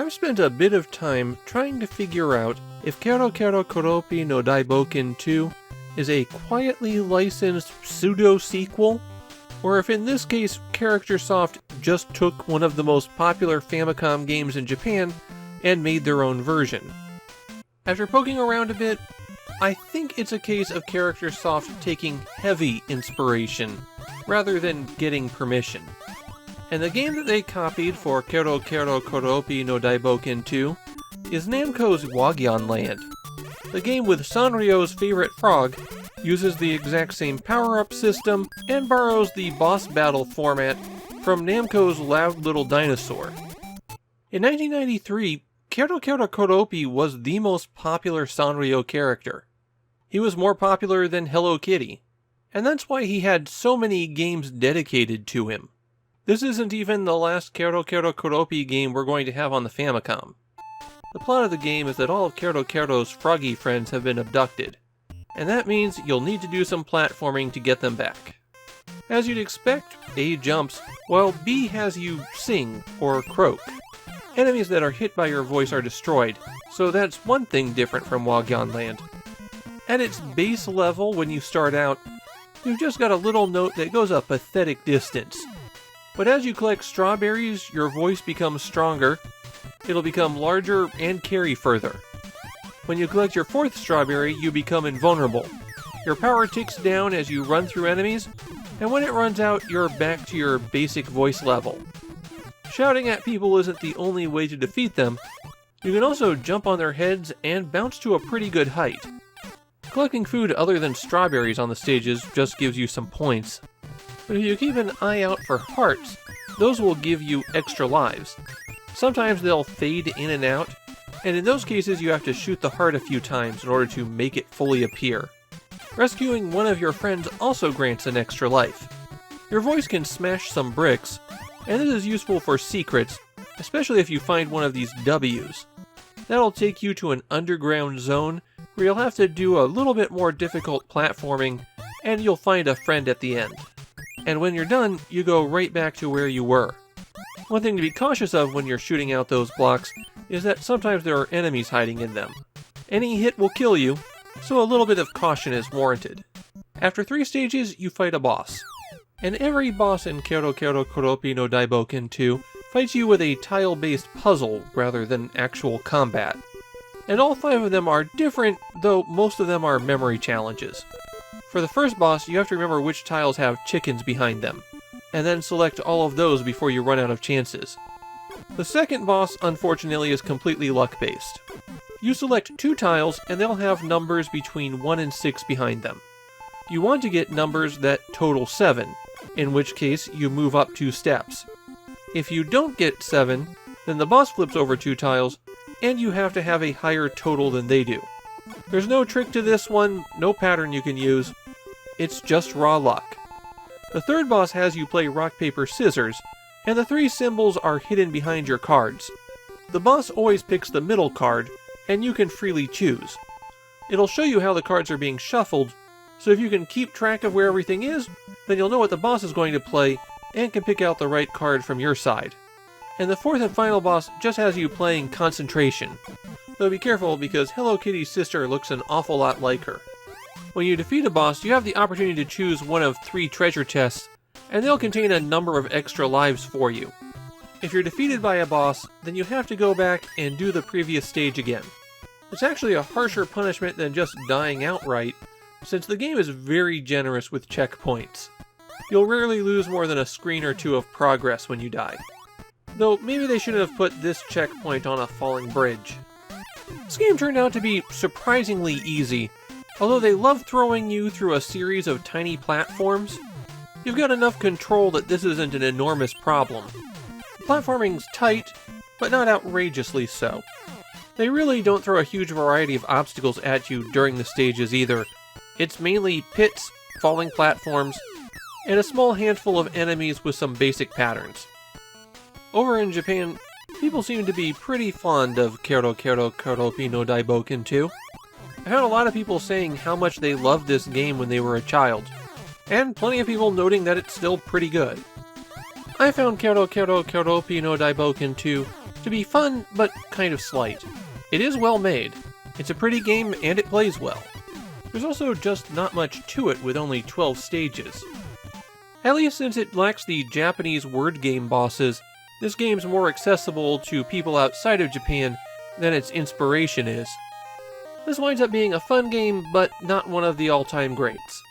I've spent a bit of time trying to figure out if Kero Kero Keroppi no Daibouken 2 is a quietly licensed pseudo-sequel, or if in this case CharacterSoft just took one of the most popular Famicom games in Japan and made their own version. After poking around a bit, I think it's a case of CharacterSoft taking heavy inspiration rather than getting permission. And the game that they copied for Kero Kero Keroppi no Daibouken 2 is Namco's Wagyan Land. The game with Sanryo's favorite frog uses the exact same power-up system and borrows the boss battle format from Namco's Loud Little Dinosaur. In 1993, Kero Kero Keroppi was the most popular Sanryo character. He was more popular than Hello Kitty, and that's why he had so many games dedicated to him. This isn't even the last Kero Kero Keroppi game we're going to have on the Famicom. The plot of the game is that all of Kero Kero's froggy friends have been abducted, and that means you'll need to do some platforming to get them back. As you'd expect, A jumps, while B has you sing or croak. Enemies that are hit by your voice are destroyed, so that's one thing different from Wagyan Land. At its base level, when you start out, you've just got a little note that goes a pathetic distance. But as you collect strawberries, your voice becomes stronger, it'll become larger and carry further. When you collect your fourth strawberry, you become invulnerable. Your power ticks down as you run through enemies, and when it runs out, you're back to your basic voice level. Shouting at people isn't the only way to defeat them. You can also jump on their heads and bounce to a pretty good height. Collecting food other than strawberries on the stages just gives you some points. But if you keep an eye out for hearts, those will give you extra lives. Sometimes they'll fade in and out, and in those cases you have to shoot the heart a few times in order to make it fully appear. Rescuing one of your friends also grants an extra life. Your voice can smash some bricks, and this is useful for secrets, especially if you find one of these W's. That'll take you to an underground zone where you'll have to do a little bit more difficult platforming, and you'll find a friend at the end. And when you're done, you go right back to where you were. One thing to be cautious of when you're shooting out those blocks is that sometimes there are enemies hiding in them. Any hit will kill you, so a little bit of caution is warranted. After 3 stages, you fight a boss. And every boss in Kero Kero Keroppi no Daibouken 2 fights you with a tile-based puzzle rather than actual combat. And all 5 of them are different, though most of them are memory challenges. For the first boss, you have to remember which tiles have chickens behind them, and then select all of those before you run out of chances. The second boss, unfortunately, is completely luck-based. You select 2 tiles, and they'll have numbers between 1 and 6 behind them. You want to get numbers that total 7, in which case you move up 2 steps. If you don't get 7, then the boss flips over 2 tiles, and you have to have a higher total than they do. There's no trick to this one, no pattern you can use. It's just raw luck. The third boss has you play rock, paper, scissors, and the 3 symbols are hidden behind your cards. The boss always picks the middle card, and you can freely choose. It'll show you how the cards are being shuffled, so if you can keep track of where everything is, then you'll know what the boss is going to play, and can pick out the right card from your side. And the fourth and final boss just has you playing concentration. Though be careful, because Hello Kitty's sister looks an awful lot like her. When you defeat a boss, you have the opportunity to choose one of 3 treasure chests, and they'll contain a number of extra lives for you. If you're defeated by a boss, then you have to go back and do the previous stage again. It's actually a harsher punishment than just dying outright, since the game is very generous with checkpoints. You'll rarely lose more than a screen or 2 of progress when you die. Though maybe they shouldn't have put this checkpoint on a falling bridge. This game turned out to be surprisingly easy, although they love throwing you through a series of tiny platforms. You've got enough control that this isn't an enormous problem. Platforming's tight, but not outrageously so. They really don't throw a huge variety of obstacles at you during the stages either. It's mainly pits, falling platforms, and a small handful of enemies with some basic patterns. Over in Japan, people seem to be pretty fond of Kero Kero Keroppi no Daibouken 2. I heard a lot of people saying how much they loved this game when they were a child, and plenty of people noting that it's still pretty good. I found Kero Kero Keroppi no Daibouken 2 to be fun, but kind of slight. It is well made. It's a pretty game and it plays well. There's also just not much to it with only 12 stages. At least since it lacks the Japanese word game bosses, this game's more accessible to people outside of Japan than its inspiration is. This winds up being a fun game, but not one of the all-time greats.